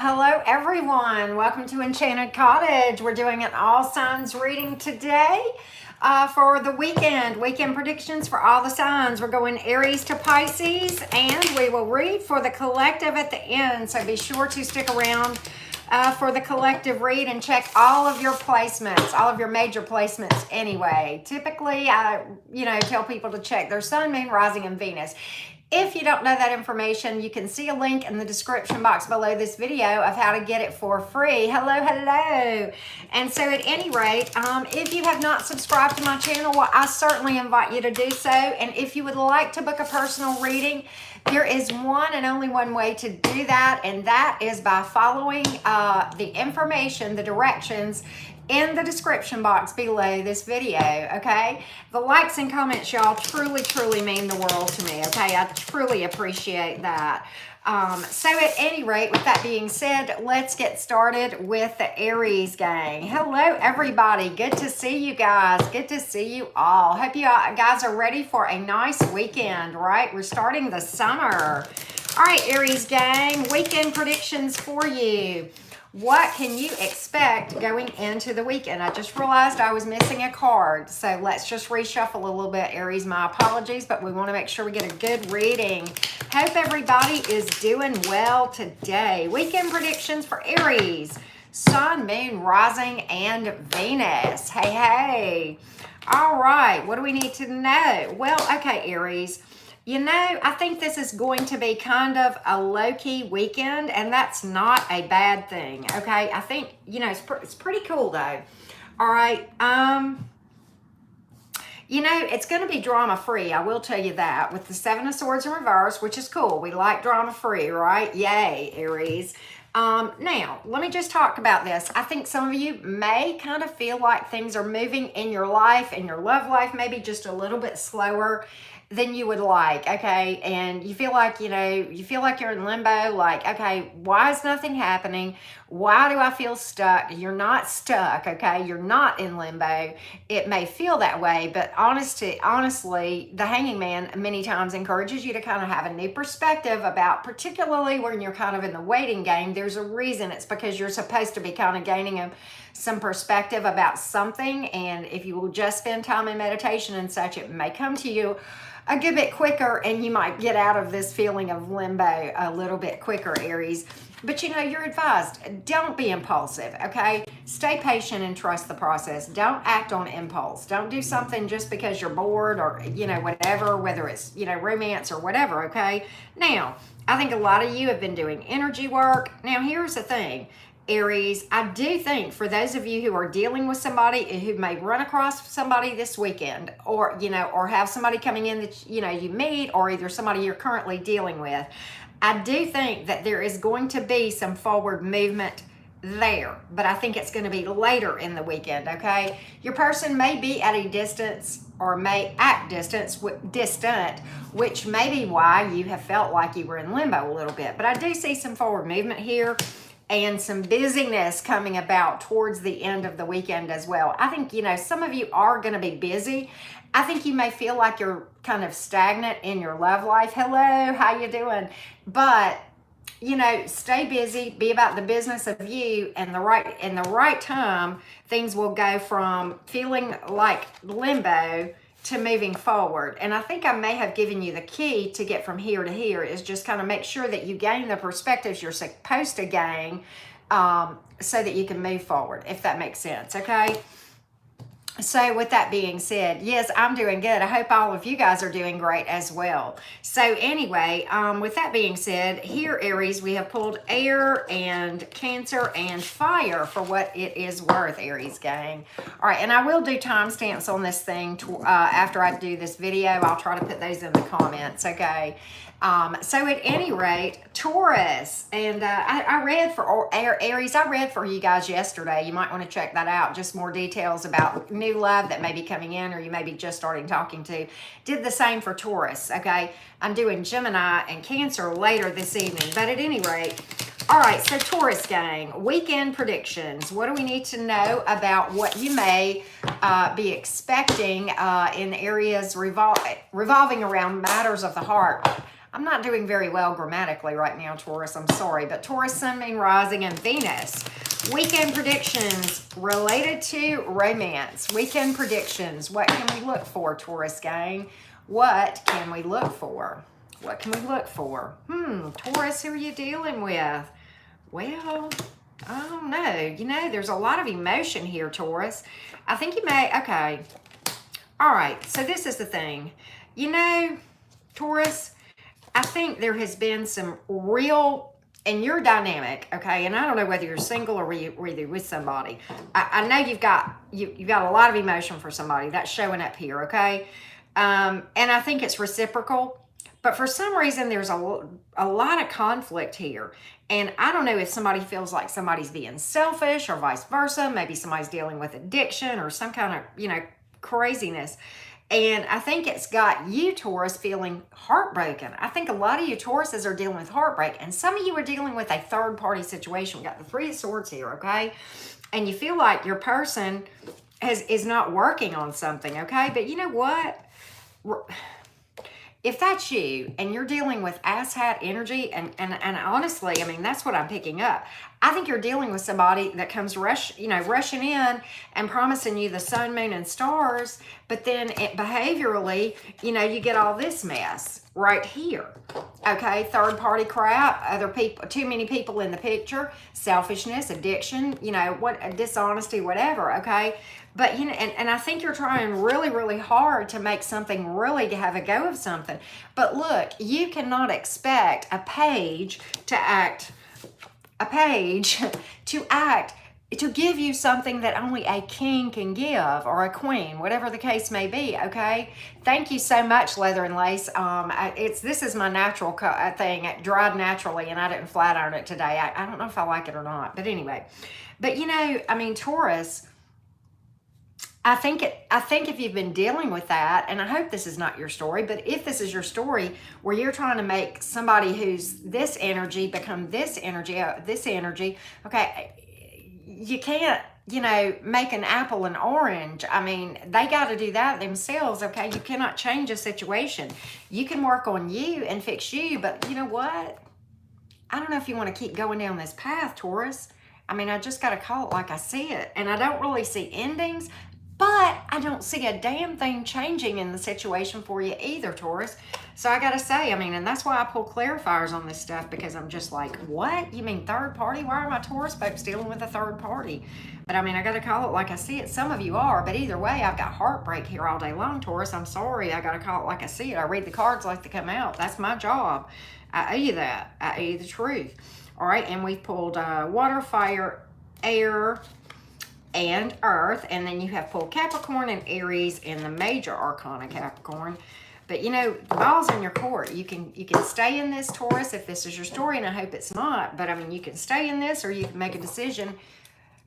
Hello, everyone. Welcome to Enchanted Cottage. We're doing an all signs reading today for the weekend. Weekend predictions for all the signs. We're going Aries to Pisces, and we will read for the collective at the end. So be sure to stick around for the collective read and check all of your placements, all of your major placements anyway. Typically, I tell people to check their sun, moon, rising, and Venus. If you don't know that information, you can see a link in the description box below this video of how to get it for free. Hello. And so at any rate, if you have not subscribed to my channel, well, I certainly invite you to do so. And if you would like to book a personal reading, there is one and only one way to do that, and that is by following the information, the directions in the description box below this video, okay? The likes and comments, y'all, truly mean the world to me, okay? I truly appreciate that. So at any rate, with that being said, let's get started with the Aries gang. Hello, everybody. Good to see you guys. Good to see you all. Hope you guys are ready for a nice weekend, right? We're starting the summer. All right, Aries gang, weekend predictions for you. What can you expect going into the weekend? I just realized I was missing a card, so let's just reshuffle a little bit, Aries. My apologies, but we want to make sure we get a good reading. Hope everybody is doing well today. Weekend predictions for Aries. Sun, moon, rising, and Venus. Hey. All right, what do we need to know? Well, okay, Aries. I think this is going to be kind of a low-key weekend, and that's not a bad thing, okay? I think, it's pretty cool, though. All right. It's going to be drama-free, I will tell you that, with the Seven of Swords in reverse, which is cool. We like drama-free, right? Yay, Aries. Now, let me just talk about this. I think some of you may kind of feel like things are moving in your life, in your love life, maybe just a little bit slower than you would like, okay? And you feel like, you're in limbo, like, okay, why is nothing happening? Why do I feel stuck? You're not stuck, okay? You're not in limbo. It may feel that way, but honestly, the Hanging Man many times encourages you to kind of have a new perspective about, particularly when you're kind of in the waiting game. There's a reason. It's because you're supposed to be kind of gaining some perspective about something, and if you will just spend time in meditation and such, it may come to you a good bit quicker, and you might get out of this feeling of limbo a little bit quicker, Aries. But you're advised, don't be impulsive, okay? Stay patient and trust the process. Don't act on impulse. Don't do something just because you're bored or, whatever, whether it's, romance or whatever, okay? Now, I think a lot of you have been doing energy work. Now, here's the thing, Aries, I do think for those of you who are dealing with somebody who may run across somebody this weekend, or have somebody coming in that you meet, or either somebody you're currently dealing with, I do think that there is going to be some forward movement there, but I think it's going to be later in the weekend, okay? Your person may be at a distance or may act distant, which may be why you have felt like you were in limbo a little bit, but I do see some forward movement here and some busyness coming about towards the end of the weekend as well. I think, some of you are going to be busy. I think you may feel like you're kind of stagnant in your love life. Hello, how you doing? But, stay busy, be about the business of you, and in the right time, things will go from feeling like limbo to moving forward. And I think I may have given you the key to get from here to here, is just kind of make sure that you gain the perspectives you're supposed to gain, so that you can move forward, if that makes sense, okay? So with that being said, yes, I'm doing good. I hope all of you guys are doing great as well. So anyway, with that being said, here, Aries, we have pulled air and Cancer and fire for what it is worth, Aries gang. All right, and I will do timestamps on this thing after I do this video. I'll try to put those in the comments, okay? So at any rate, Taurus, and I read for Aries, I read for you guys yesterday. You might want to check that out. Just more details about new love that may be coming in, or you may be just starting talking to. Did the same for Taurus, okay? I'm doing Gemini and Cancer later this evening, but at any rate, all right, so Taurus gang, weekend predictions. What do we need to know about what you may be expecting in areas revolving around matters of the heart? I'm not doing very well grammatically right now, Taurus. I'm sorry. But Taurus, Sun, Moon, Rising, and Venus. Weekend predictions related to romance. Weekend predictions. What can we look for, Taurus gang? What can we look for? What can we look for? Taurus, who are you dealing with? Well, I don't know. You know, there's a lot of emotion here, Taurus. I think you may, okay. All right, so this is the thing. You know, Taurus, I think there has been some real, and you're dynamic, okay? And I don't know whether you're single or whether you're with somebody. I know you've got a lot of emotion for somebody. That's showing up here, okay? And I think it's reciprocal. But for some reason, there's a lot of conflict here. And I don't know if somebody feels like somebody's being selfish or vice versa. Maybe somebody's dealing with addiction or some kind of, you know, craziness. And I think it's got you, Taurus, feeling heartbroken. I think a lot of you Tauruses are dealing with heartbreak. And some of you are dealing with a third-party situation. We got the Three of Swords here, okay? And you feel like your person is not working on something, okay? But you know what? If that's you and you're dealing with asshat energy, and honestly, I mean, that's what I'm picking up. I think you're dealing with somebody that comes rushing in and promising you the sun, moon, and stars, but then behaviorally, you know, you get all this mess right here. Okay, third party crap, other people, too many people in the picture, selfishness, addiction, you know, what dishonesty, whatever, okay? But, you know, and I think you're trying really, really hard to make something, really to have a go of something. But look, you cannot expect a page to give you something that only a king can give, or a queen, whatever the case may be, okay? Thank you so much, Leather and Lace. This is my natural thing. It dried naturally, and I didn't flat iron it today. I don't know if I like it or not, but anyway. But, you know, I mean, Taurus, I think if you've been dealing with that, and I hope this is not your story, but if this is your story where you're trying to make somebody who's this energy become this energy, okay, you can't, you know, make an apple an orange. I mean, they got to do that themselves, okay? You cannot change a situation. You can work on you and fix you, but you know what? I don't know if you want to keep going down this path, Taurus. I mean, I just got to call it like I see it, and I don't really see endings. But I don't see a damn thing changing in the situation for you either, Taurus. So I got to say, I mean, and that's why I pull clarifiers on this stuff, because I'm just like, what? You mean third party? Why are my Taurus folks dealing with a third party? But I mean, I got to call it like I see it. Some of you are, but either way, I've got heartbreak here all day long, Taurus. I'm sorry. I got to call it like I see it. I read the cards like they come out. That's my job. I owe you that. I owe you the truth. All right. And we've pulled water, fire, air, and earth, and then you have pulled Capricorn and Aries in the major arcana Capricorn. But you know, the ball's in your court. You can stay in this, Taurus, if this is your story, and I hope it's not, but I mean, you can stay in this, or you can make a decision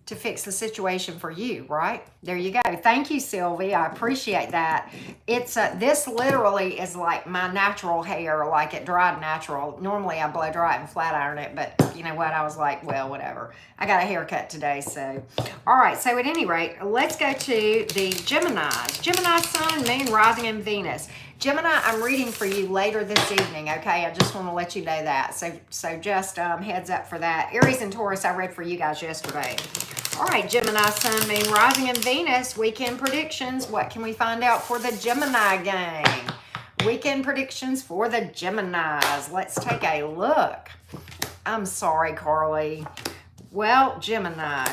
to fix the situation for you, right? There you go. Thank you, Sylvie. I appreciate that. It's this literally is like my natural hair, like it dried natural. Normally I blow dry it and flat iron it, but you know what? I was like, well, whatever. I got a haircut today, so. All right, so at any rate, let's go to the Geminis. Gemini, Sun, Moon, Rising, and Venus. Gemini, I'm reading for you later this evening, okay? I just want to let you know that. So just heads up for that. Aries and Taurus, I read for you guys yesterday. All right, Gemini, Sun, Moon, Rising, and Venus. Weekend predictions. What can we find out for the Gemini gang? Weekend predictions for the Geminis. Let's take a look. I'm sorry, Carly. Well, Gemini.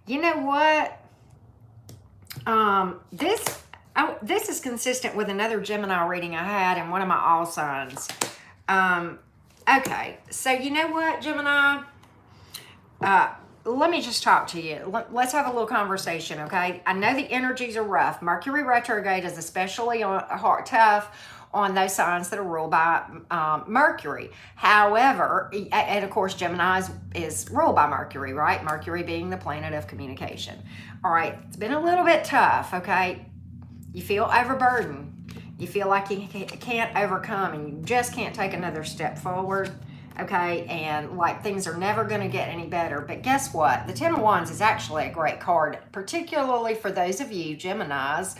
You know what? This is consistent with another Gemini reading I had in one of my all signs. Okay, so you know what, Gemini? Let me just talk to you. Let's have a little conversation, okay? I know the energies are rough. Mercury retrograde is especially tough on those signs that are ruled by Mercury. However, and of course, Gemini is ruled by Mercury, right? Mercury being the planet of communication. All right, it's been a little bit tough, okay? You feel overburdened. You feel like you can't overcome, and you just can't take another step forward, okay? And like things are never going to get any better. But guess what? The Ten of Wands is actually a great card, particularly for those of you Geminis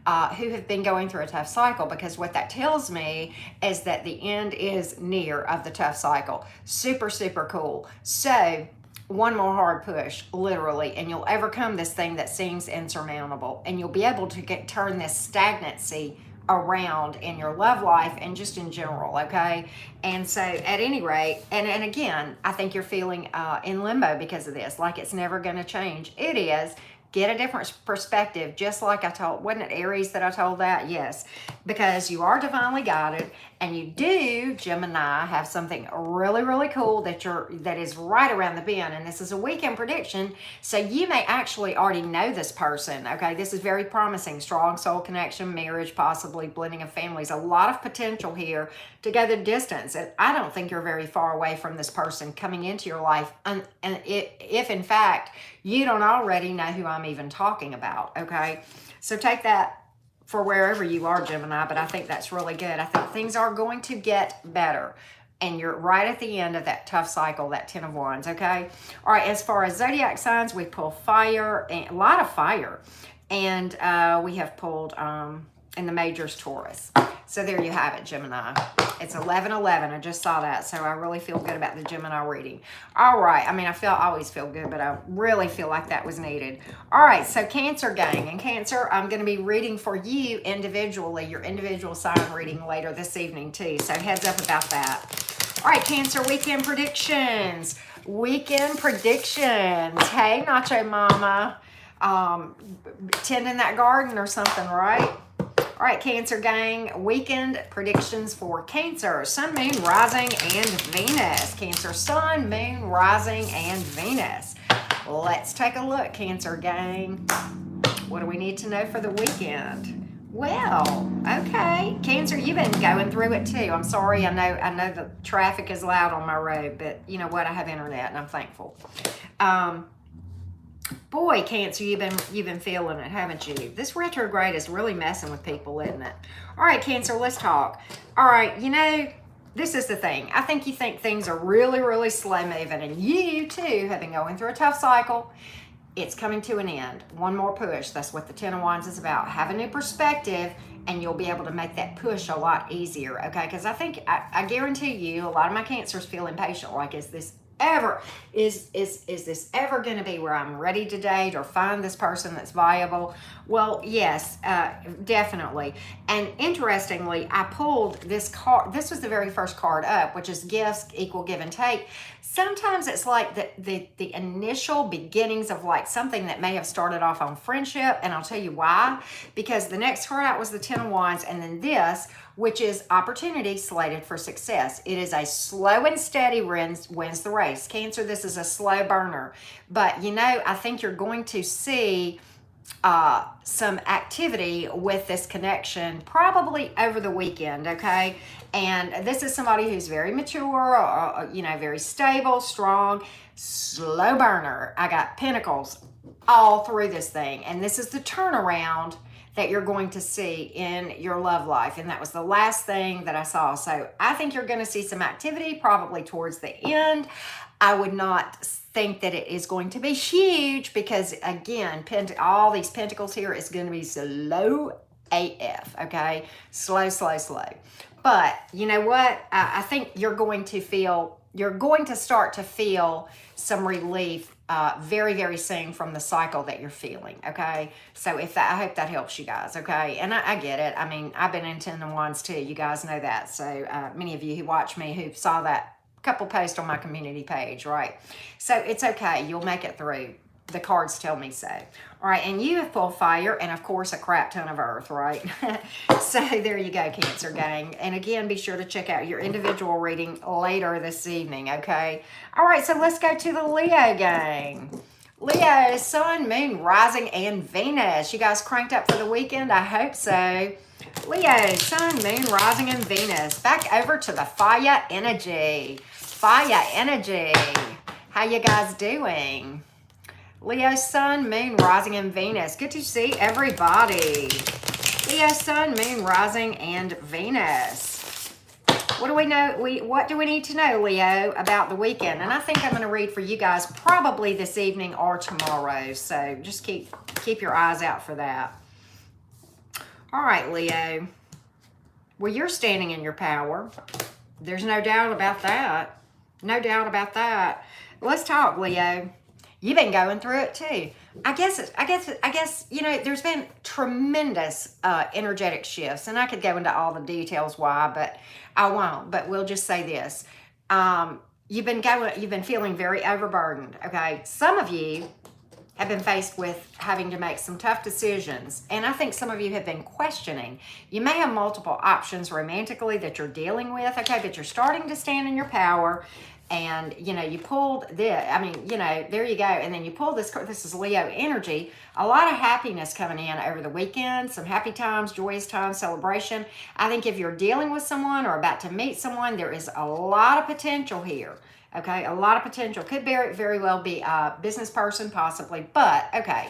who have been going through a tough cycle, because what that tells me is that the end is near of the tough cycle. Super, super cool. So one more hard push, literally, and you'll overcome this thing that seems insurmountable, and you'll be able to turn this stagnancy around in your love life and just in general, okay? And so at any rate, and again, I think you're feeling in limbo because of this, like it's never going to change. It is. Get a different perspective, just like I told, wasn't it Aries that I told that? Yes, because you are divinely guided, and you do, Gemini, have something really, really cool that is right around the bend. And this is a weekend prediction, so you may actually already know this person, okay? This is very promising. Strong soul connection, marriage, possibly blending of families. A lot of potential here to go the distance. And I don't think you're very far away from this person coming into your life. And if in fact, you don't already know who I'm even talking about, okay? So take that for wherever you are, Gemini, but I think that's really good. I think things are going to get better, and you're right at the end of that tough cycle, that 10 of Wands, okay? All right, as far as zodiac signs, we pull fire, and a lot of fire, and we have pulled, in the majors, Taurus. So there you have it, Gemini. It's 11/11. I just saw that, so I really feel good about the Gemini reading. All right. I mean, I always feel good, but I really feel like that was needed. All right. So Cancer gang. And Cancer, I'm going to be reading for you individually, your individual sign reading later this evening too. So heads up about that. All right, Cancer, weekend predictions. Weekend predictions. Hey, Nacho Mama. Tending that garden or something, right? All right, Cancer gang, weekend predictions for Cancer. Sun, Moon, Rising, and Venus. Cancer, Sun, Moon, Rising, and Venus. Let's take a look, Cancer gang. What do we need to know for the weekend? Well, okay. Cancer, you've been going through it too. I'm sorry, I know the traffic is loud on my road, but you know what? I have internet and I'm thankful. Boy, Cancer, you've been feeling it, haven't you? This retrograde is really messing with people, isn't it? All right, Cancer, let's talk. All right, you know, this is the thing. I think you think things are really, really slow moving, and you too have been going through a tough cycle. It's coming to an end. One more push. That's what the 10 of Wands is about. Have a new perspective, and you'll be able to make that push a lot easier, okay? Because I guarantee you, a lot of my Cancers feel impatient. Like, is this ever going to be where I'm ready to date or find this person that's viable? Well, yes, definitely. And interestingly, I pulled this card. This was the very first card up, which is gifts equal give and take. Sometimes it's like the initial beginnings of like something that may have started off on friendship, and I'll tell you why. Because the next card out was the 10 of Wands, and then this, which is opportunity slated for success. It is a slow and steady wins the race. Cancer, this is a slow burner. But, you know, I think you're going to see some activity with this connection probably over the weekend, okay? And this is somebody who's very mature, you know, very stable, strong, slow burner. I got pentacles all through this thing. And this is the turnaround that you're going to see in your love life. And that was the last thing that I saw. So I think you're going to see some activity probably towards the end. I would not think that it is going to be huge because, again, all these pentacles here is going to be slow AF, okay? Slow, slow, slow. But you know what? I think you're going to start to feel some relief very, very soon from the cycle that you're feeling, okay? So I hope that helps you guys, okay? And I get it. I mean, I've been in 10 of Wands too. You guys know that. So many of you who watch me who saw that couple posts on my community page, right? So it's okay. You'll make it through. The cards tell me so. All right, and you have pulled fire and, of course, a crap ton of earth, right? So there you go, Cancer gang. And, again, be sure to check out your individual reading later this evening, okay? All right, so let's go to the Leo gang. Leo, Sun, Moon, Rising, and Venus. You guys cranked up for the weekend? I hope so. Leo, Sun, Moon, Rising, and Venus. Back over to the fire energy. Fire energy. How you guys doing? Leo, Sun, Moon, Rising, and Venus. Good to see everybody. Leo, Sun, Moon, Rising, and Venus. What do we know? What do we need to know, Leo, about the weekend? And I think I'm going to read for you guys probably this evening or tomorrow. So just keep your eyes out for that. All right, Leo. Well, you're standing in your power. There's no doubt about that. No doubt about that. Let's talk, Leo. You've been going through it too. I guess, you know, there's been tremendous energetic shifts, and I could go into all the details why, but I won't. But we'll just say this. You've been feeling very overburdened, okay? Some of you have been faced with having to make some tough decisions, and I think some of you have been questioning. You may have multiple options romantically that you're dealing with, okay, but you're starting to stand in your power. And, you know, you pulled this, I mean, you know, there you go. And then you pull this is Leo energy. A lot of happiness coming in over the weekend, some happy times, joyous times, celebration. I think if you're dealing with someone or about to meet someone, there is a lot of potential here. Okay, a lot of potential. Could very well be a business person, possibly. But, okay,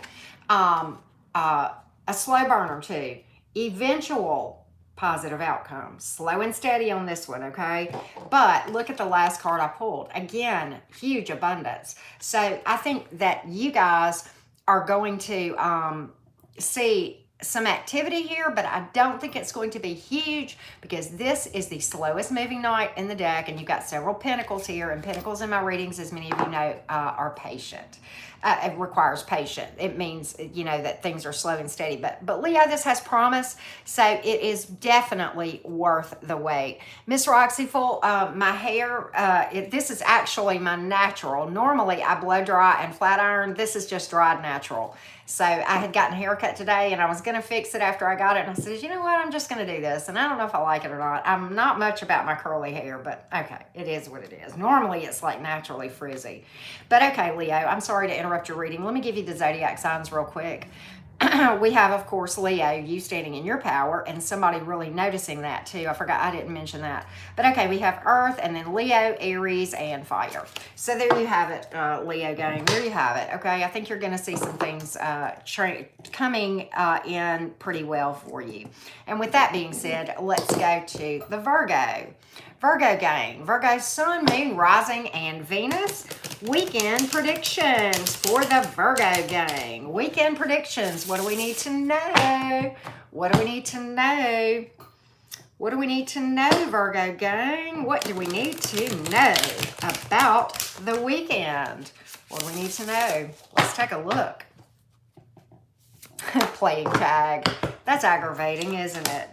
a slow burner too. Eventual positive outcome. Slow and steady on this one, okay? But look at the last card I pulled. Again, huge abundance. So I think that you guys are going to see some activity here, but I don't think it's going to be huge because this is the slowest moving knight in the deck, and you've got several pentacles here, and pentacles in my readings, as many of you know, are patient. It requires patience. It means, you know, that things are slow and steady. But Leo, this has promise, so it is definitely worth the wait. Miss Roxy Full, my hair, this is actually my natural. Normally, I blow dry and flat iron. This is just dried natural. So I had gotten a haircut today, and I was going to fix it after I got it. And I said, you know what? I'm just going to do this. And I don't know if I like it or not. I'm not much about my curly hair, but okay, it is what it is. Normally, it's like naturally frizzy. But okay, Leo, I'm sorry to interrupt your reading. Let me give you the zodiac signs real quick. We have, of course, Leo, you standing in your power, and somebody really noticing that too. I forgot, I didn't mention that. But okay, we have Earth, and then Leo, Aries, and Fire. So there you have it, Leo gang. There you have it, okay? I think you're going to see some things coming in pretty well for you. And with that being said, let's go to the Virgo. Virgo gang, Virgo Sun, Moon, Rising, and Venus. Weekend predictions for the Virgo gang. Weekend predictions. What do we need to know? What do we need to know? What do we need to know, Virgo gang? What do we need to know about the weekend? What do we need to know? Let's take a look. Playing tag. That's aggravating, isn't it?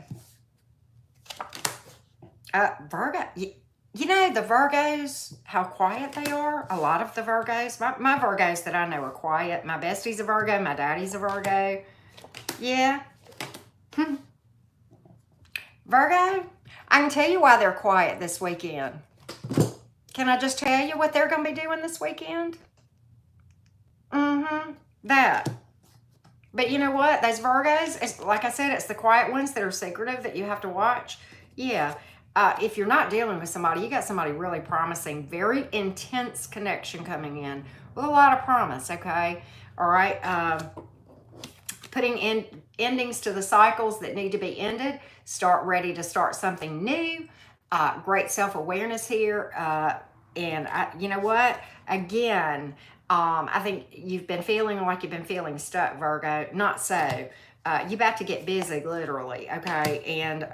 Virgo, you know, the Virgos, how quiet they are. A lot of the Virgos, my Virgos that I know are quiet. My bestie's a Virgo, my daddy's a Virgo. Yeah. Virgo, I can tell you why they're quiet this weekend. Can I just tell you what they're going to be doing this weekend? That. But you know what? Those Virgos, it's, like I said, it's the quiet ones that are secretive that you have to watch. Yeah. If you're not dealing with somebody, you got somebody really promising, very intense connection coming in with a lot of promise, okay? All right. Putting in endings to the cycles that need to be ended. Start ready to start something new. Great self-awareness here. And you know what? Again, I think you've been feeling like you've been feeling stuck, Virgo. Not so. You're about to get busy, literally, okay? And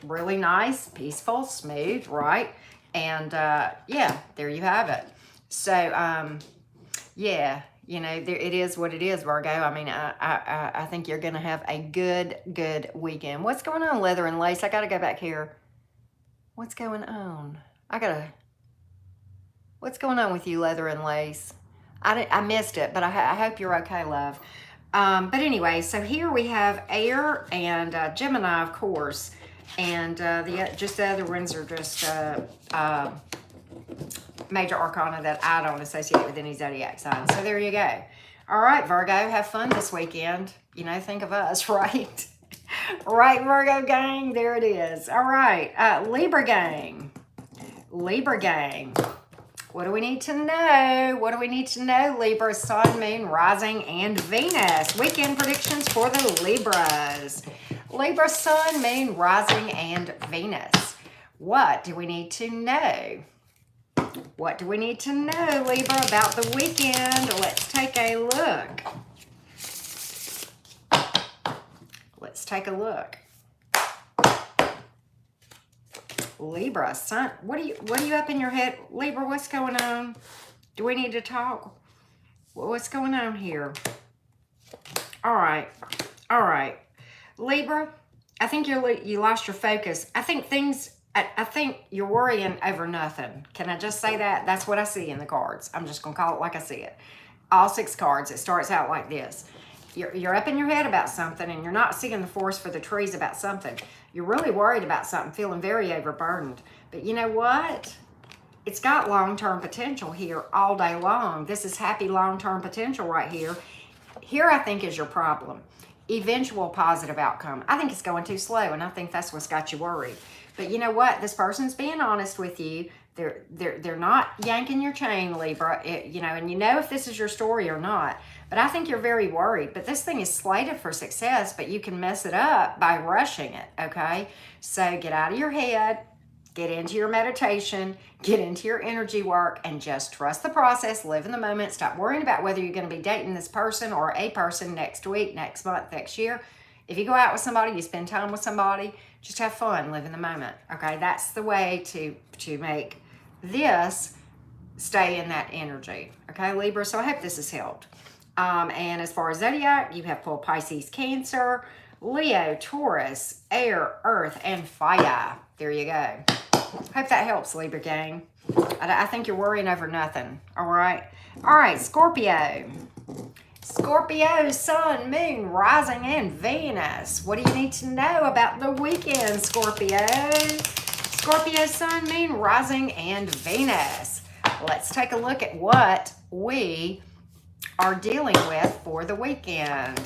really nice, peaceful, smooth, right? And yeah, there you have it. So yeah, you know, it is what it is, Virgo. I mean, I think you're gonna have a good weekend. What's going on, Leather and Lace? I gotta go back here. What's going on? What's going on with you, Leather and Lace? I missed it, but I hope you're okay, love. But anyway, so here we have Air and Gemini, of course. And the other ones are just major arcana that I don't associate with any zodiac sign. So there you go. All right, Virgo, have fun this weekend. You know, think of us, right? Right, Virgo gang, there it is. All right, Libra gang. Libra gang. What do we need to know? What do we need to know? Libra, Sun, Moon, Rising, and Venus. Weekend predictions for the Libras. Libra, Sun, Moon, Rising, and Venus. What do we need to know? What do we need to know, Libra, about the weekend? Let's take a look. Let's take a look. Libra, sun, what are you up in your head? Libra, what's going on? Do we need to talk? What's going on here? All right. All right. Libra, I think you lost your focus. I think you're worrying over nothing. Can I just say that? That's what I see in the cards. I'm just going to call it like I see it. All 6 cards. It starts out like this. You're up in your head about something, and you're not seeing the forest for the trees about something. You're really worried about something, feeling very overburdened. But you know what? It's got long-term potential here all day long. This is happy long-term potential right here. Here, I think, is your problem. Eventual positive outcome. I think it's going too slow, and I think that's what's got you worried. But you know what? This person's being honest with you. They're not yanking your chain, Libra. And you know if this is your story or not. But I think you're very worried. But this thing is slated for success, but you can mess it up by rushing it, okay? So get out of your head, get into your meditation, get into your energy work, and just trust the process, live in the moment. Stop worrying about whether you're going to be dating this person or a person next week, next month, next year. If you go out with somebody, you spend time with somebody, just have fun, live in the moment, okay? That's the way to make this stay in that energy, okay, Libra? So I hope this has helped. And as far as zodiac, you have pulled Pisces, Cancer, Leo, Taurus, air, earth, and fire. There you go. Hope that helps, Libra gang. I think you're worrying over nothing, all right? All right, Scorpio. Scorpio, sun, moon, rising, and Venus. What do you need to know about the weekend, Scorpio? Scorpio, sun, moon, rising, and Venus. Let's take a look at what we are dealing with for the weekend.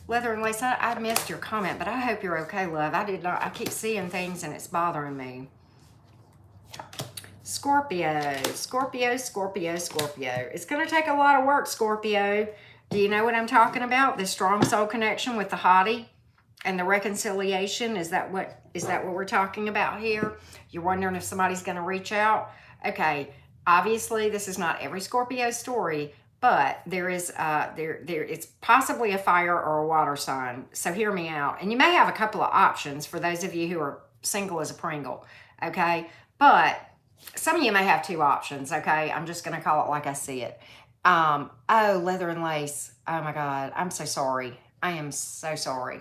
Leather and lace, I missed your comment, but I hope you're okay, love. I keep seeing things and it's bothering me. Scorpio, Scorpio, Scorpio, Scorpio. It's going to take a lot of work, Scorpio. Do you know what I'm talking about? The strong soul connection with the hottie and the reconciliation. Is that what we're talking about here? You're wondering if somebody's going to reach out? Okay, obviously this is not every Scorpio story, but there is it's possibly a fire or a water sign. So hear me out. And you may have a couple of options for those of you who are single as a Pringle, okay? But some of you may have 2 options, okay? I'm just going to call it like I see it. Oh, leather and lace. Oh my God, I'm so sorry. I am so sorry.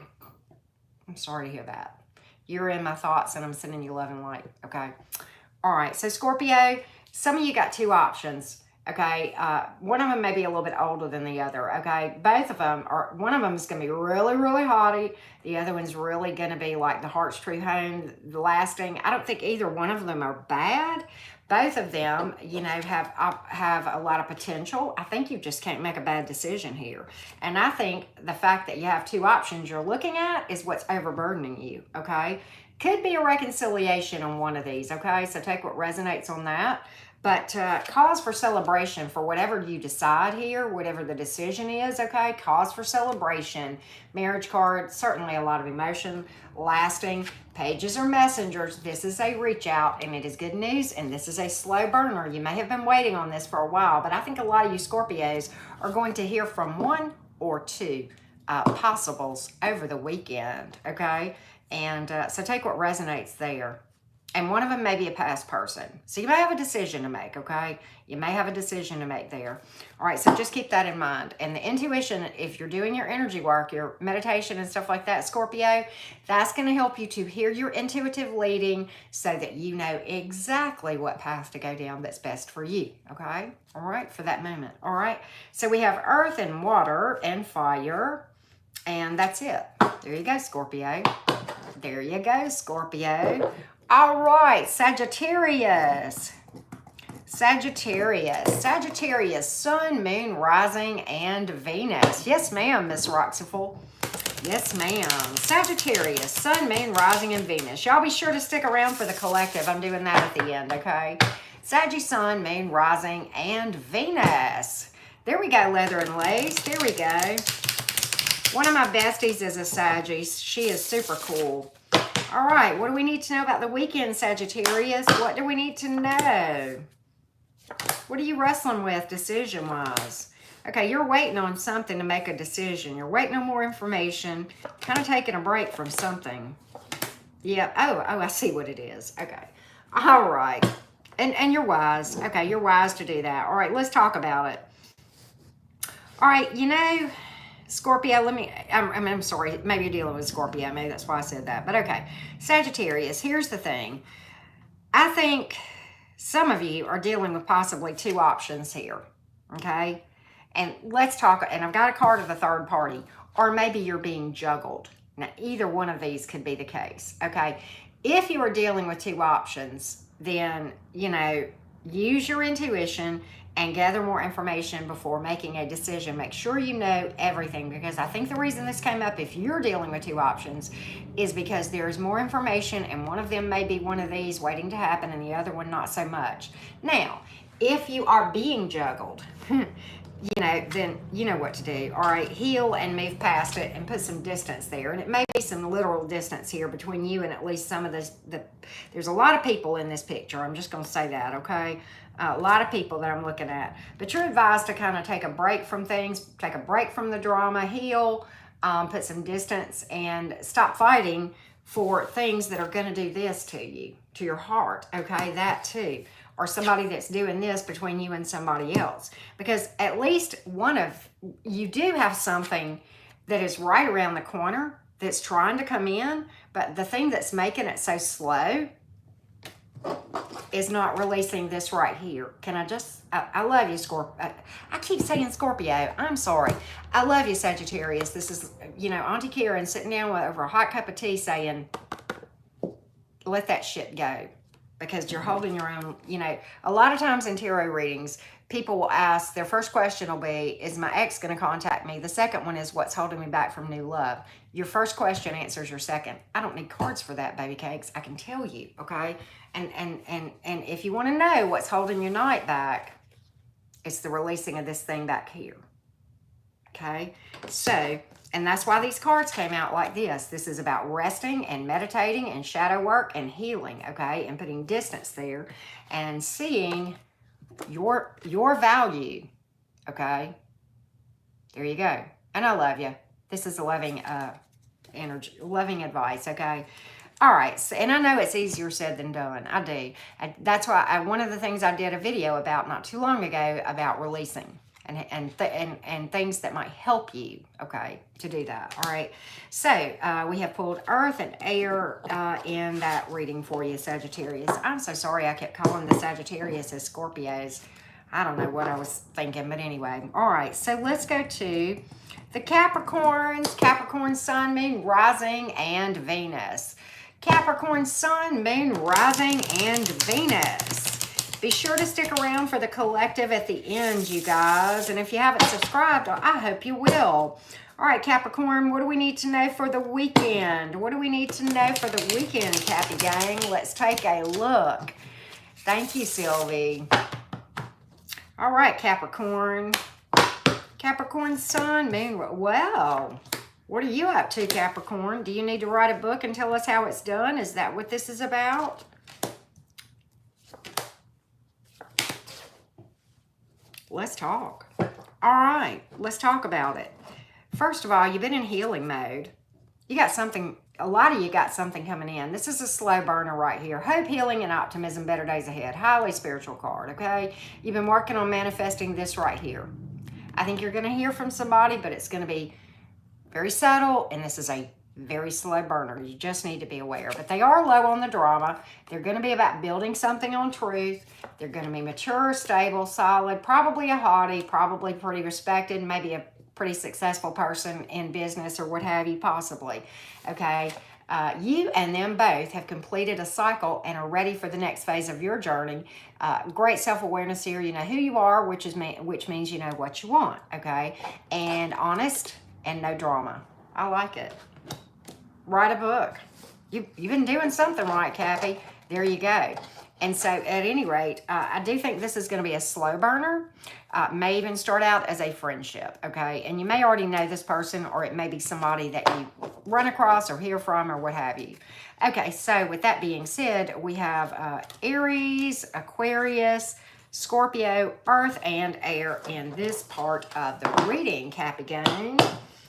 I'm sorry to hear that. You're in my thoughts and I'm sending you love and light, okay? All right, so Scorpio, some of you got 2 options, okay? One of them may be a little bit older than the other, okay? Both of them are, one of them is going to be really, really haughty. The other one's really going to be like the heart's true home, lasting. I don't think either one of them are bad. Both of them, you know, have a lot of potential. I think you just can't make a bad decision here. And I think the fact that you have 2 options you're looking at is what's overburdening you, okay? Could be a reconciliation on one of these, okay? So take what resonates on that. But cause for celebration for whatever you decide here, whatever the decision is, okay? Cause for celebration. Marriage card, certainly a lot of emotion, lasting. Pages or messengers, this is a reach out and it is good news, and this is a slow burner. You may have been waiting on this for a while, but I think a lot of you Scorpios are going to hear from 1 or 2 possibles over the weekend, okay? And so take what resonates there. And one of them may be a past person. So you may have a decision to make, okay? You may have a decision to make there. All right, so just keep that in mind. And the intuition, if you're doing your energy work, your meditation and stuff like that, Scorpio, that's going to help you to hear your intuitive leading so that you know exactly what path to go down that's best for you, okay? All right, for that moment, all right? So we have earth and water and fire, and that's it. There you go, Scorpio. There you go, Scorpio. All right, Sagittarius. Sagittarius, sun, moon, rising, and Venus. Yes, ma'am, Miss Roxiful. Yes, ma'am. Sagittarius, sun, moon, rising, and Venus. Y'all be sure to stick around for the collective. I'm doing that at the end, okay? Saggy, sun, moon, rising, and Venus. There we go, leather and lace. There we go. One of my besties is a Saggies. She is super cool. All right, what do we need to know about the weekend, Sagittarius? What do we need to know? What are you wrestling with decision-wise? Okay, you're waiting on something to make a decision. You're waiting on more information, kind of taking a break from something. Yeah, oh, I see what it is. Okay, all right. And you're wise. Okay, you're wise to do that. All right, let's talk about it. All right, you know, Scorpio, I'm sorry, maybe you're dealing with Scorpio, maybe that's why I said that, but okay. Sagittarius, here's the thing. I think some of you are dealing with possibly two options here, okay? And let's talk, and I've got a card of the third party, or maybe you're being juggled. Now, either one of these could be the case, okay? If you are dealing with two options, then, you know, use your intuition and gather more information before making a decision. Make sure you know everything, because I think the reason this came up, if you're dealing with two options, is because there's more information and one of them may be one of these waiting to happen and the other one not so much. Now, if you are being juggled, you know, then you know what to do. All right, heal and move past it and put some distance there. And it may be some literal distance here between you and at least some of this. There's a lot of people in this picture. I'm just going to say that, okay? A lot of people that I'm looking at. But you're advised to kind of take a break from things, take a break from the drama, heal, put some distance, and stop fighting for things that are going to do this to you, to your heart, okay? That too. Or somebody that's doing this between you and somebody else. Because at least one of you do have something that is right around the corner that's trying to come in, but the thing that's making it so slow is not releasing this right here. Can I just, I love you, Scorpio. I keep saying Scorpio. I'm sorry. I love you, Sagittarius. This is, you know, Auntie Karen sitting down over a hot cup of tea saying, let that shit go. Because you're holding your own, you know, a lot of times in tarot readings, people will ask, their first question will be, is my ex going to contact me? The second one is, what's holding me back from new love? Your first question answers your second. I don't need cards for that, baby cakes. I can tell you, okay? And if you want to know what's holding your night back, it's the releasing of this thing back here, okay? So, and that's why these cards came out like this. This is about resting and meditating and shadow work and healing, okay? And putting distance there and seeing your value, okay? There you go. And I love you. This is a loving energy, loving advice, okay? All right, so, and I know it's easier said than done. I do. That's why one of the things I did a video about not too long ago about releasing and things that might help you, okay, to do that. All right, so we have pulled earth and air in that reading for you, Sagittarius. I'm so sorry I kept calling the Sagittarius as Scorpios. I don't know what I was thinking, but anyway. All right, so let's go to the Capricorns. Capricorn, Sun, Moon, Rising, and Venus. Capricorn, Sun, Moon, Rising, and Venus. Be sure to stick around for the collective at the end, you guys. And if you haven't subscribed, I hope you will. All right, Capricorn, what do we need to know for the weekend? What do we need to know for the weekend, Cappy Gang? Let's take a look. Thank you, Sylvie. All right, Capricorn. Capricorn, Sun, Moon. Well, what are you up to, Capricorn? Do you need to write a book and tell us how it's done? Is that what this is about? Let's talk. All right, let's talk about it. First of all, you've been in healing mode. You got something, a lot of you got something coming in. This is a slow burner right here. Hope, healing, and optimism, better days ahead. Highly spiritual card, okay? You've been working on manifesting this right here. I think you're going to hear from somebody, but it's going to be very subtle, and this is a very slow burner. You just need to be aware. But they are low on the drama. They're going to be about building something on truth. They're going to be mature, stable, solid, probably a hottie, probably pretty respected, maybe a pretty successful person in business or what have you, possibly. Okay? You and them both have completed a cycle and are ready for the next phase of your journey. Great self-awareness here. You know who you are, which means you know what you want. Okay? And honest and no drama. I like it. Write a book. You've been doing something right, Cappy. There you go. And so at any rate, I do think this is going to be a slow burner. May even start out as a friendship, okay? And you may already know this person, or it may be somebody that you run across or hear from or what have you. Okay, so with that being said, we have Aries, Aquarius, Scorpio, earth, and air in this part of the reading, Cappy Gang.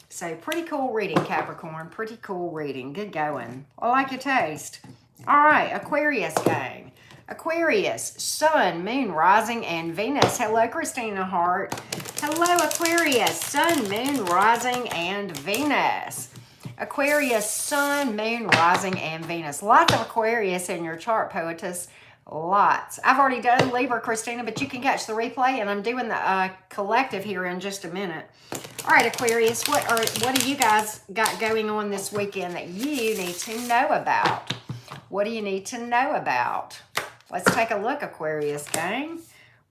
So pretty cool reading, Capricorn. Pretty cool reading. Good going. I like your taste. All right, Aquarius gang. Aquarius, Sun, Moon, Rising, and Venus. Hello, Christina Hart. Hello, Aquarius, Sun, Moon, Rising, and Venus. Aquarius, Sun, Moon, Rising, and Venus. Lots of Aquarius in your chart, poetess. Lots. I've already done Libra, Christina, but you can catch the replay, and I'm doing the collective here in just a minute. All right, Aquarius, what do you guys got going on this weekend that you need to know about? What do you need to know about? Let's take a look, Aquarius gang.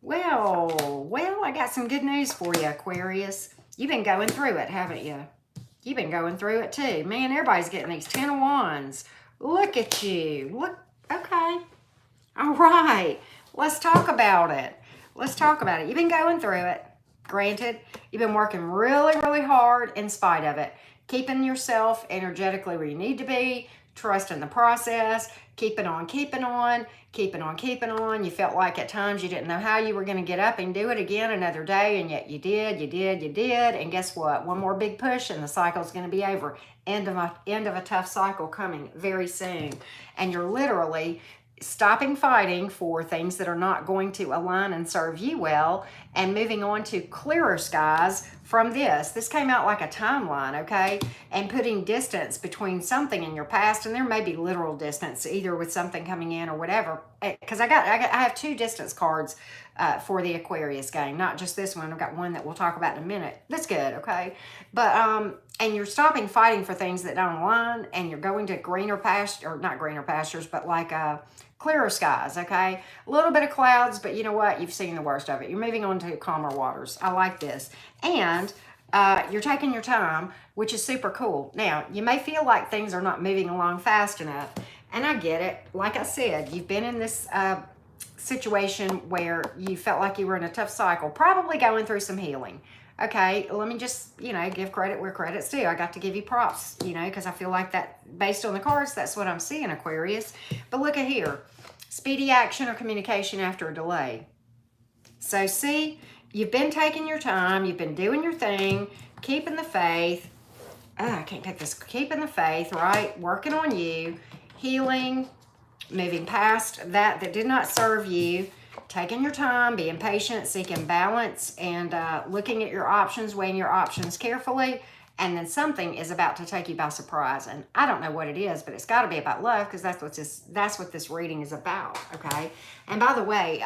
Well, I got some good news for you, Aquarius. You've been going through it, haven't you? You've been going through it too. Man, everybody's getting these 10 of Wands. Look at you. Look, okay. All right, let's talk about it. Let's talk about it. You've been going through it. Granted, you've been working really, really hard in spite of it. Keeping yourself energetically where you need to be, trusting the process, keeping on, keeping on, keeping on, keeping on. You felt like at times you didn't know how you were going to get up and do it again another day, and yet you did. And guess what? One more big push and the cycle's going to be over. End of a tough cycle coming very soon. And you're literally stopping fighting for things that are not going to align and serve you well, and moving on to clearer skies from this. This came out like a timeline, okay? And putting distance between something in your past, and there may be literal distance, either with something coming in or whatever. Because I have 2 distance cards for the Aquarius gang, not just this one. I've got one that we'll talk about in a minute. That's good, okay? But and you're stopping fighting for things that don't align, and you're going to greener pastures, or not greener pastures, but like clearer skies, okay? A little bit of clouds, but you know what? You've seen the worst of it. You're moving on to calmer waters. I like this. And you're taking your time, which is super cool. Now, you may feel like things are not moving along fast enough, and I get it. Like I said, you've been in this situation where you felt like you were in a tough cycle, probably going through some healing. Okay, let me just, give credit where credit's due. I got to give you props, because I feel like that, based on the cards, that's what I'm seeing, Aquarius. But look at here. Speedy action or communication after a delay. So see, you've been taking your time. You've been doing your thing, keeping the faith. I can't take this. Keeping the faith, right? Working on you, healing, moving past that did not serve you. Taking your time, being patient, seeking balance, and looking at your options, weighing your options carefully, and then something is about to take you by surprise. And I don't know what it is, but it's got to be about love, because that's what this reading is about, okay? And by the way,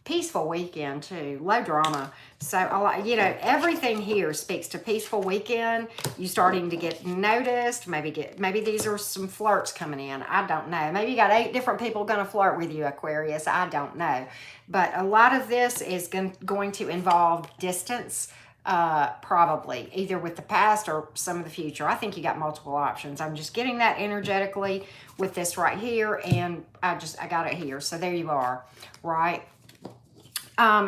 peaceful weekend too, low drama. So everything here speaks to peaceful weekend. You starting to get noticed. Maybe these are some flirts coming in. I don't know. Maybe you got 8 different people going to flirt with you, Aquarius. I don't know. But a lot of this is going to involve distance, probably either with the past or some of the future. I think you got multiple options. I'm just getting that energetically with this right here, and I got it here. So there you are, right?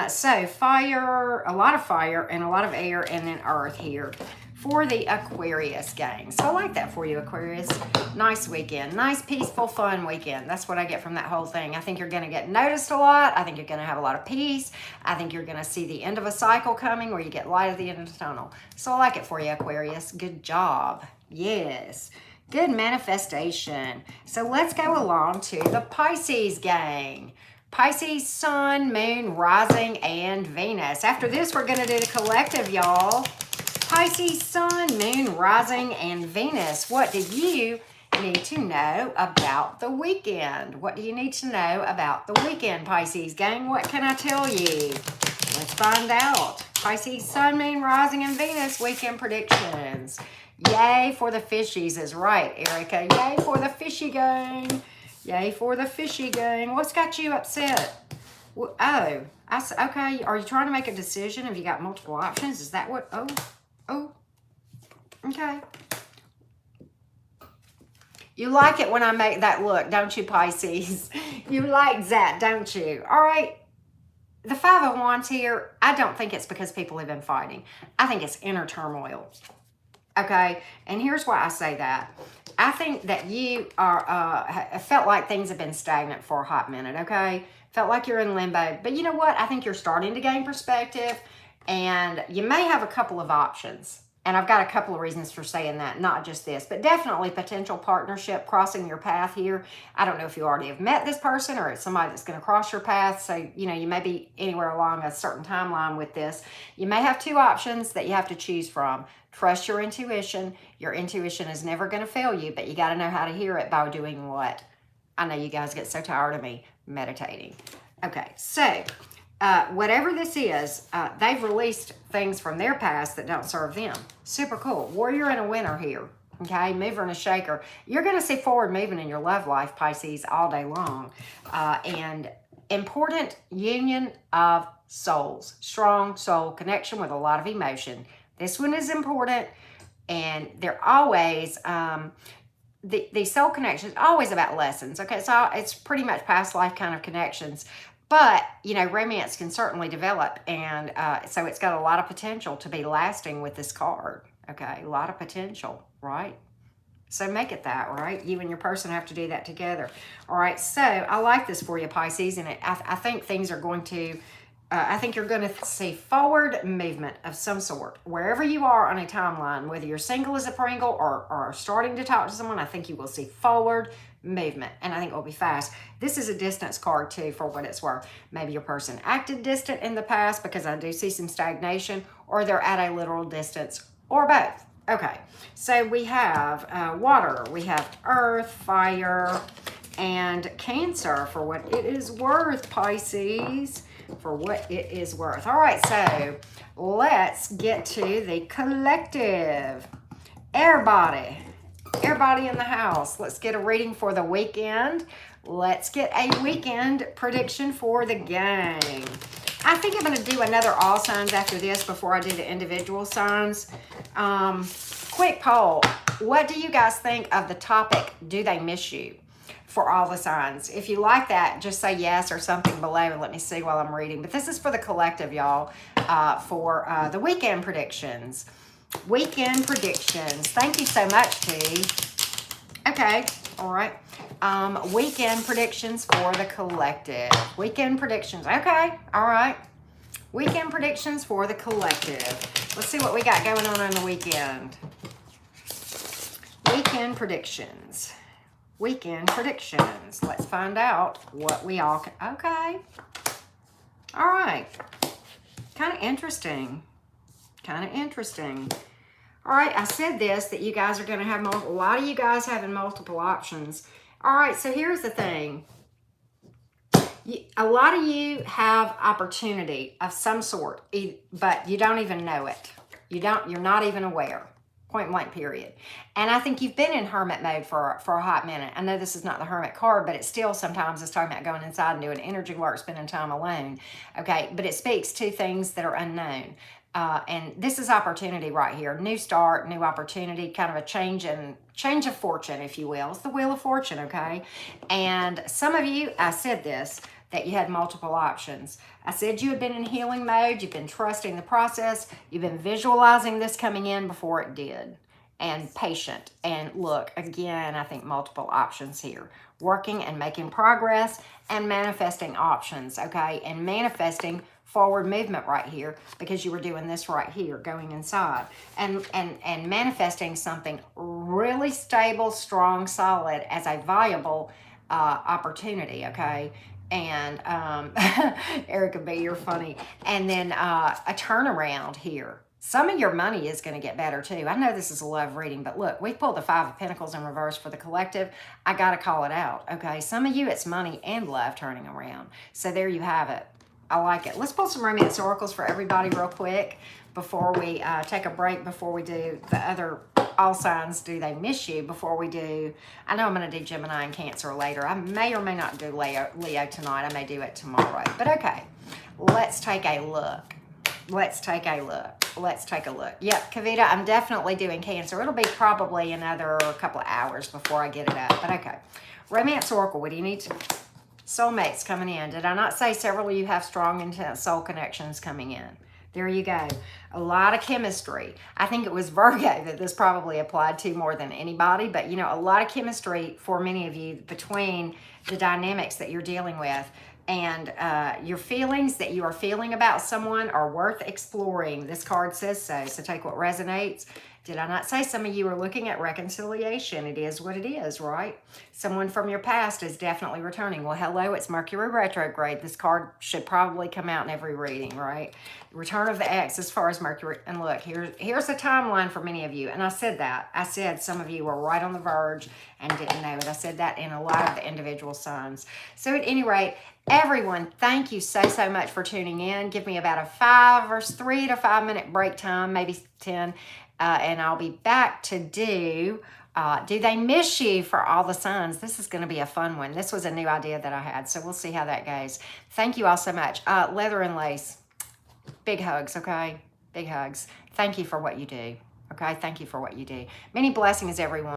So fire, a lot of fire and a lot of air, and then earth here for the Aquarius gang. So I like that for you, Aquarius. Nice weekend. Nice, peaceful, fun weekend. That's what I get from that whole thing. I think you're going to get noticed a lot. I think you're going to have a lot of peace. I think you're going to see the end of a cycle coming where you get light at the end of the tunnel. So I like it for you, Aquarius. Good job. Yes. Good manifestation. So let's go along to the Pisces gang. Pisces, Sun, Moon, Rising, and Venus. After this, we're going to do the collective, y'all. Pisces, Sun, Moon, Rising, and Venus. What do you need to know about the weekend? What do you need to know about the weekend, Pisces gang? What can I tell you? Let's find out. Pisces, Sun, Moon, Rising, and Venus weekend predictions. Yay for the fishies is right, Erica. Yay for the fishy gang. Yay for the fishy gang. What's got you upset? Oh, okay. Are you trying to make a decision? Have you got multiple options? Is that what? Oh, okay. You like it when I make that look, don't you, Pisces? You like that, don't you? All right. The 5 of Wands here, I don't think it's because people have been fighting. I think it's inner turmoil. Okay, and here's why I say that. I think that you are felt like things have been stagnant for a hot minute, okay? Felt like you're in limbo. But you know what? I think you're starting to gain perspective, and you may have a couple of options. And I've got a couple of reasons for saying that, not just this, but definitely potential partnership crossing your path here. I don't know if you already have met this person or it's somebody that's going to cross your path. So, you know, you may be anywhere along a certain timeline with this. You may have two options that you have to choose from. Trust your intuition. Your intuition is never going to fail you, but you got to know how to hear it by doing what? I know you guys get so tired of me meditating. Okay, so whatever this is, they've released things from their past that don't serve them. Super cool. Warrior and a winner here. Okay, mover and a shaker. You're going to see forward movement in your love life, Pisces, all day long. And important union of souls. Strong soul connection with a lot of emotion. This one is important, and they're always... the soul connection is always about lessons. Okay, so it's pretty much past life kind of connections. But, you know, romance can certainly develop, and so it's got a lot of potential to be lasting with this card, okay? A lot of potential, right? So make it that, right? You and your person have to do that together. All right, so I like this for you, Pisces, and I think things are going to, I think you're going to see forward movement of some sort. Wherever you are on a timeline, whether you're single as a Pringle or starting to talk to someone, I think you will see forward movement, and I think it will be fast. This is a distance card too, for what it's worth. Maybe your person acted distant in the past, because I do see some stagnation, or they're at a literal distance, or both. Okay, so we have water, we have earth, fire, and Cancer for what it is worth, Pisces, for what it is worth. All right, so let's get to the collective. Everybody in the house, let's get a reading for the weekend. Let's get a weekend prediction for the gang. I think I'm going to do another all signs after this before I do the individual signs. Quick poll. What do you guys think of the topic, do they miss you, for all the signs? If you like that, just say yes or something below and let me see while I'm reading. But this is for the collective, y'all, for the weekend predictions. Weekend predictions. Thank you so much, T. Okay, all right. Weekend predictions for the collective. Weekend predictions. Okay, all right. Weekend predictions for the collective. Let's see what we got going on the weekend. Weekend predictions. Weekend predictions. Let's find out what we all can. Okay. All right. Kind of interesting. Kind of interesting. All right, I said this, that you guys are going to have a lot of you guys having multiple options. All right, so here's the thing. A lot of you have opportunity of some sort, but you don't even know it. You're not even aware. Point blank, period. And I think you've been in hermit mode for a hot minute. I know this is not the hermit card, but it still sometimes is talking about going inside and doing energy work, spending time alone. Okay, but it speaks to things that are unknown. And this is opportunity right here. New start, new opportunity, kind of a change of fortune, if you will. It's the Wheel of Fortune, okay? And some of you, I said this, that you had multiple options. I said you had been in healing mode. You've been trusting the process. You've been visualizing this coming in before it did. And patient. And look, again, I think multiple options here. Working and making progress and manifesting options, okay? And manifesting forward movement right here, because you were doing this right here, going inside, and manifesting something really stable, strong, solid as a viable opportunity, okay? And Erica B, you're funny. And then a turnaround here. Some of your money is going to get better too. I know this is a love reading, but look, we pulled the Five of Pentacles in reverse for the collective. I got to call it out, okay? Some of you, it's money and love turning around. So there you have it. I like it. Let's pull some romance oracles for everybody real quick before we take a break, before we do the other all signs, do they miss you, before we do, I know I'm going to do Gemini and Cancer later. I may or may not do Leo tonight. I may do it tomorrow. But okay, let's take a look. Let's take a look. Let's take a look. Yep, Kavita, I'm definitely doing Cancer. It'll be probably another couple of hours before I get it up. But okay, romance oracle, what do you need to... Soulmates coming in. Did I not say several of you have strong, intense soul connections coming in? There you go. A lot of chemistry. I think it was Virgo that this probably applied to more than anybody, but you know, a lot of chemistry for many of you between the dynamics that you're dealing with. and your feelings that you are feeling about someone are worth exploring. This card says so. So take what resonates. Did I not say some of you are looking at reconciliation? It is what it is, right? Someone from your past is definitely returning. Well, hello, it's Mercury retrograde. This card should probably come out in every reading, right? Return of the ex as far as Mercury. And look, here's the timeline for many of you. And I said that. I said some of you were right on the verge and didn't know it. I said that in a lot of the individual signs. So at any rate, everyone, thank you so much for tuning in. Give me about a 3 to 5 minute break time, maybe 10. And I'll be back to do they miss you for all the signs? This is going to be a fun one. This was a new idea that I had, so we'll see how that goes. Thank you all so much. Leather and lace. Big hugs, okay? Big hugs. Thank you for what you do, okay? Thank you for what you do. Many blessings, everyone.